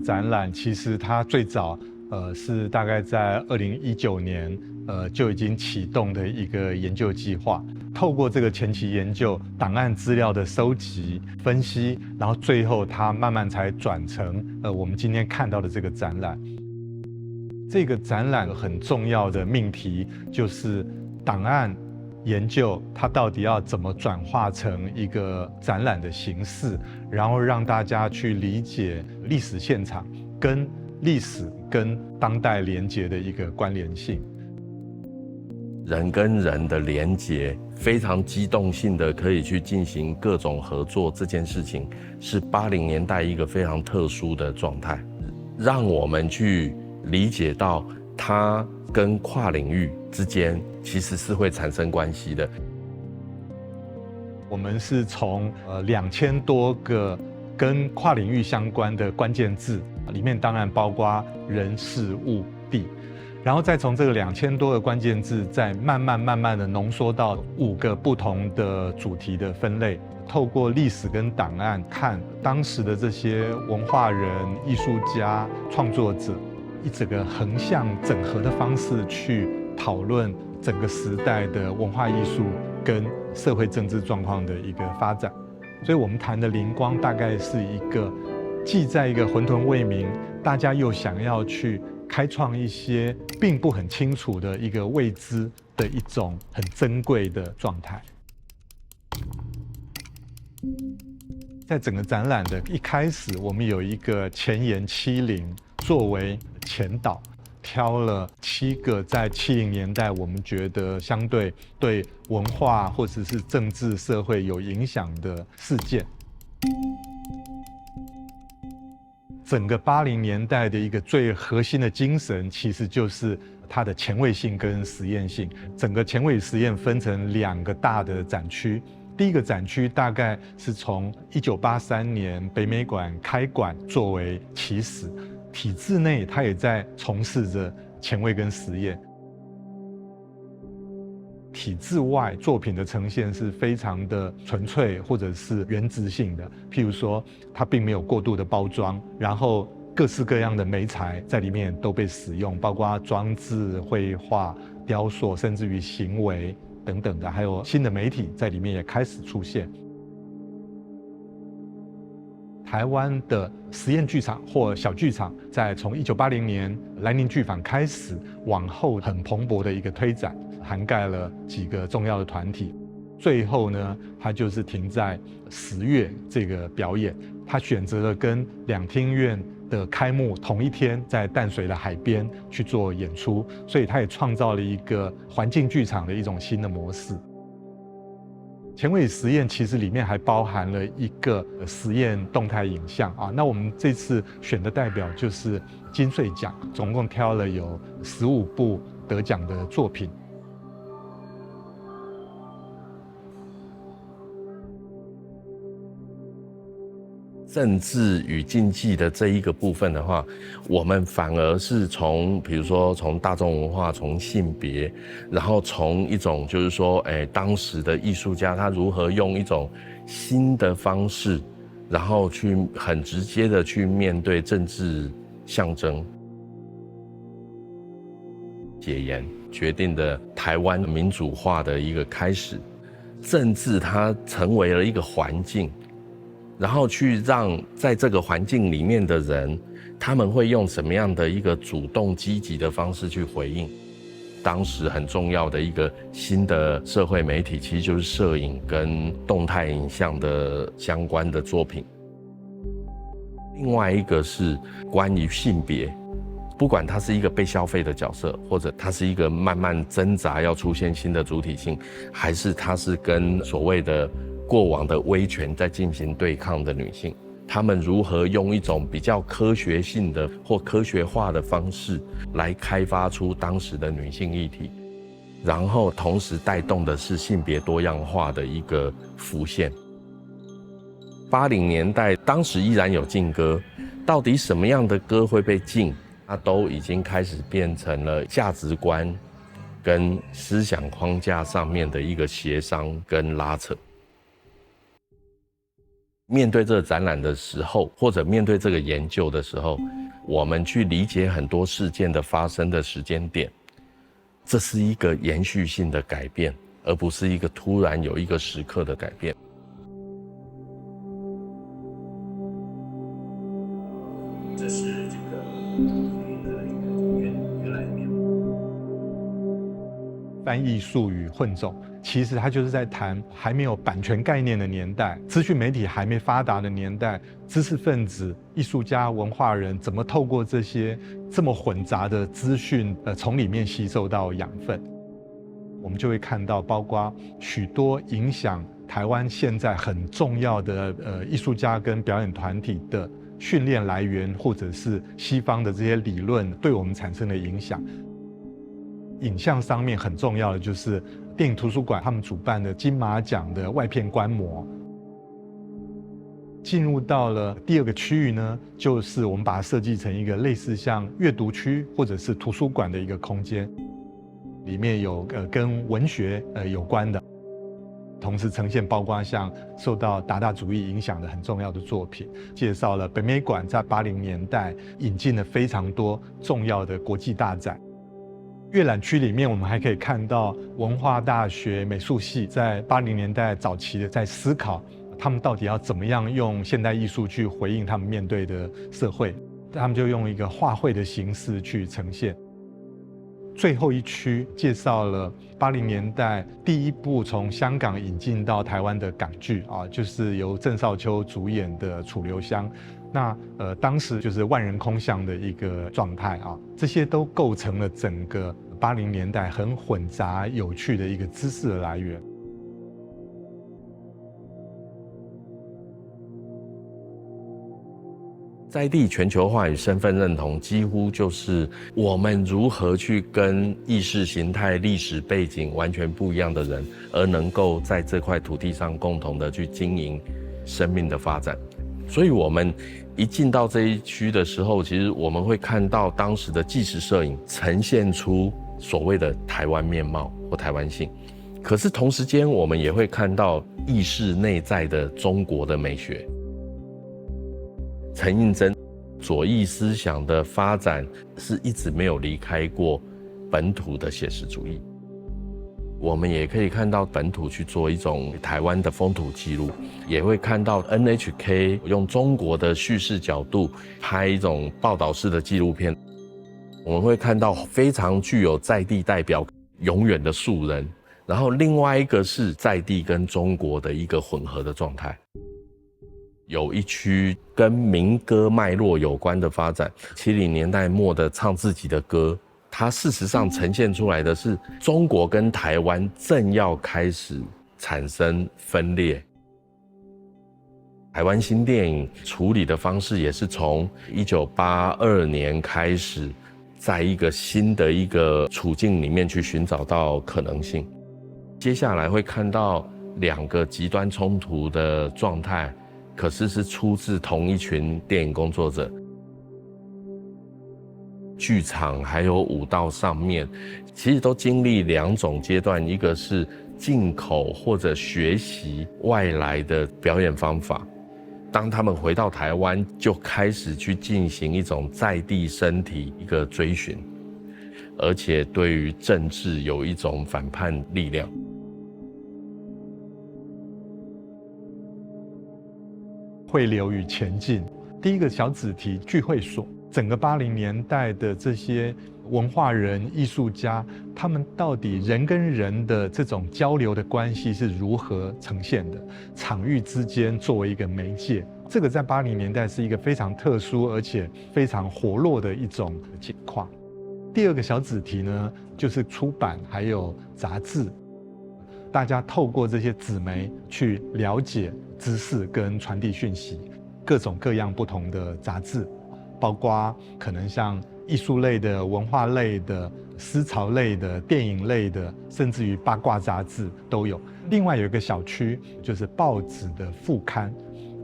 展览，其实它最早是大概在2019年就已经启动的一个研究计划。透过这个前期研究、档案资料的收集、分析，然后最后它慢慢才转成我们今天看到的这个展览。这个展览很重要的命题就是档案研究，它到底要怎么转化成一个展览的形式，然后让大家去理解历史现场跟历史跟当代连结的一个关联性。人跟人的连结，非常机动性的可以去进行各种合作，这件事情是80年代一个非常特殊的状态，让我们去理解到它跟跨领域之间其实是会产生关系的。我们是从2000多个跟跨领域相关的关键字，里面当然包括人、事、物、地，然后再从这个2000多个关键字，再慢慢的浓缩到5个不同的主题的分类。透过历史跟档案看当时的这些文化人、艺术家、创作者，一整个横向整合的方式去讨论整个时代的文化艺术跟社会政治状况的一个发展。所以我们谈的灵光大概是一个既在一个混沌未明，大家又想要去开创一些并不很清楚的一个未知的一种很珍贵的状态。在整个展览的一开始，我们有一个前沿70作为前导，挑了7个在70年代我们觉得相对对文化或者是政治社会有影响的事件。整个80年代的一个最核心的精神，其实就是它的前卫性跟实验性。整个前卫实验分成2个大的展区。第一个展区大概是从1983年北美馆开馆作为起始，体制内它也在从事着前卫跟实验。体制外作品的呈现是非常的纯粹或者是原质性的，譬如说它并没有过度的包装，然后各式各样的媒材在里面都被使用，包括装置、绘画、雕塑，甚至于行为等等的，还有新的媒体在里面也开始出现。台湾的实验剧场或小剧场，在从1980年兰陵剧坊开始，往后很蓬勃的一个推展，涵盖了几个重要的团体。最后呢，它就是停在10月这个表演，它选择了跟两厅院的开幕同一天，在淡水的海边去做演出，所以它也创造了一个环境剧场的一种新的模式。前卫实验其实里面还包含了一个实验动态影像啊，那我们这次选的代表就是金穗奖，总共挑了有15部得奖的作品。政治与竞技的这一个部分的话，我们反而是从比如说从大众文化、从性别，然后从一种就是说，当时的艺术家他如何用一种新的方式，然后去很直接的去面对政治象征。解严决定的台湾民主化的一个开始，政治它成为了一个环境。然后去让在这个环境里面的人，他们会用什么样的一个主动积极的方式去回应。当时很重要的一个新的社会媒体，其实就是摄影跟动态影像的相关的作品。另外一个是关于性别，不管他是一个被消费的角色，或者他是一个慢慢挣扎要出现新的主体性，还是他是跟所谓的过往的威权在进行对抗的女性，她们如何用一种比较科学性的或科学化的方式来开发出当时的女性议题，然后同时带动的是性别多样化的一个浮现。80年代当时依然有禁歌，到底什么样的歌会被禁，它都已经开始变成了价值观跟思想框架上面的一个协商跟拉扯。面对这个展览的时候，或者面对这个研究的时候，我们去理解很多事件的发生的时间点，这是一个延续性的改变，而不是一个突然有一个时刻的改变。这是这个的一个原来的面貌。翻艺术与混种，其实它就是在谈还没有版权概念的年代，资讯媒体还没发达的年代，知识分子、艺术家、文化人怎么透过这些这么混杂的资讯，从里面吸收到养分。我们就会看到，包括许多影响台湾现在很重要的艺术家跟表演团体的训练来源，或者是西方的这些理论对我们产生的影响。影像上面很重要的就是电影图书馆他们主办的金马奖的外片观摩。进入到了第二个区域呢，就是我们把它设计成一个类似像阅读区或者是图书馆的一个空间，里面有跟文学有关的，同时呈现包括像受到达达主义影响的很重要的作品，介绍了北美馆在80年代引进了非常多重要的国际大展。阅览区里面，我们还可以看到文化大学美术系在80年代早期的在思考，他们到底要怎么样用现代艺术去回应他们面对的社会，他们就用一个画绘的形式去呈现。最后一区介绍了80年代第一部从香港引进到台湾的港剧啊，就是由郑少秋主演的《楚留香》。那当时就是万人空巷的一个状态啊，这些都构成了整个80年代很混杂有趣的一个知识的来源。在地全球化与身份认同，几乎就是我们如何去跟意识形态、历史背景完全不一样的人，而能够在这块土地上共同的去经营生命的发展。所以我们一进到这一区的时候，其实我们会看到当时的纪实摄影呈现出所谓的台湾面貌或台湾性，可是同时间我们也会看到意识内在的中国的美学。陈映真左翼思想的发展是一直没有离开过本土的写实主义。我们也可以看到本土去做一种台湾的风土记录，也会看到 NHK 用中国的叙事角度拍一种报道式的纪录片。我们会看到非常具有在地代表永远的素人，然后另外一个是在地跟中国的一个混合的状态。有一区跟民歌脉络有关的发展，70年代末的唱自己的歌，它事实上呈现出来的是中国跟台湾正要开始产生分裂。台湾新电影处理的方式也是从1982年开始，在一个新的一个处境里面去寻找到可能性。接下来会看到2个极端冲突的状态，可是是出自同一群电影工作者。剧场还有舞蹈上面，其实都经历2种阶段，一个是进口或者学习外来的表演方法，当他们回到台湾，就开始去进行一种在地身体一个追寻，而且对于政治有一种反叛力量。汇流与前进，第一个小子题聚会所，整个80年代的这些文化人、艺术家，他们到底人跟人的这种交流的关系是如何呈现的？场域之间作为一个媒介，这个在80年代是一个非常特殊而且非常活络的一种情况。第二个小子题呢，就是出版还有杂志，大家透过这些纸媒去了解知识跟传递讯息，各种各样不同的杂志，包括可能像艺术类的、文化类的、思潮类的、电影类的，甚至于八卦杂志都有。另外有一个小区就是报纸的副刊，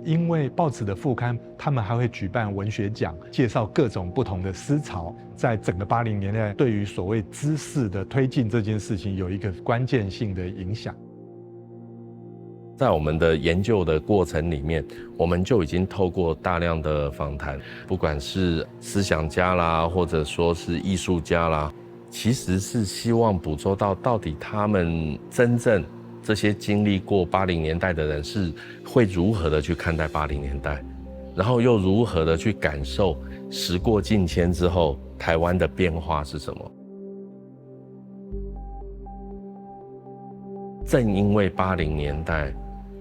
因为报纸的副刊他们还会举办文学奖，介绍各种不同的思潮，在整个80年代对于所谓知识的推进这件事情有一个关键性的影响。在我们的研究的过程里面，我们就已经透过大量的访谈，不管是思想家啦，或者说是艺术家啦，其实是希望捕捉到底他们真正这些经历过80年代的人是会如何的去看待80年代，然后又如何的去感受时过境迁之后台湾的变化是什么。正因为80年代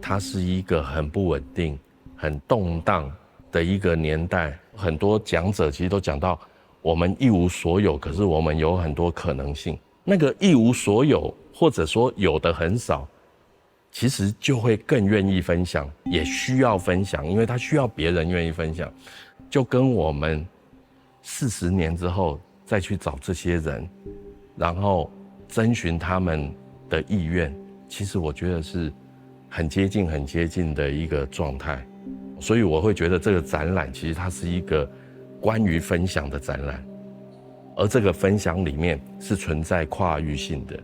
它是一个很不稳定、很动荡的一个年代，很多讲者其实都讲到，我们一无所有，可是我们有很多可能性。那个一无所有，或者说有的很少，其实就会更愿意分享，也需要分享，因为他需要别人愿意分享。就跟我们40年之后再去找这些人，然后征询他们的意愿，其实我觉得是很接近的一个状态。所以我会觉得这个展览其实它是一个关于分享的展览，而这个分享里面是存在跨域性的。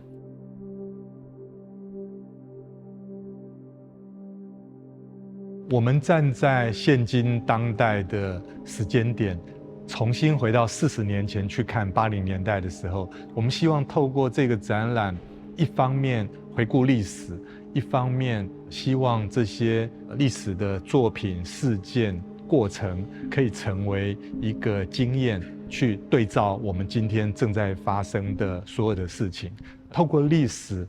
我们站在现今当代的时间点，重新回到40年前去看80年代的时候，我们希望透过这个展览，一方面回顾历史，一方面希望这些历史的作品、事件、过程可以成为一个经验，去对照我们今天正在发生的所有的事情。透过历史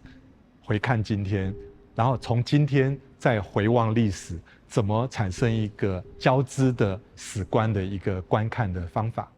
回看今天，然后从今天再回望历史，怎么产生一个交织的史观的一个观看的方法。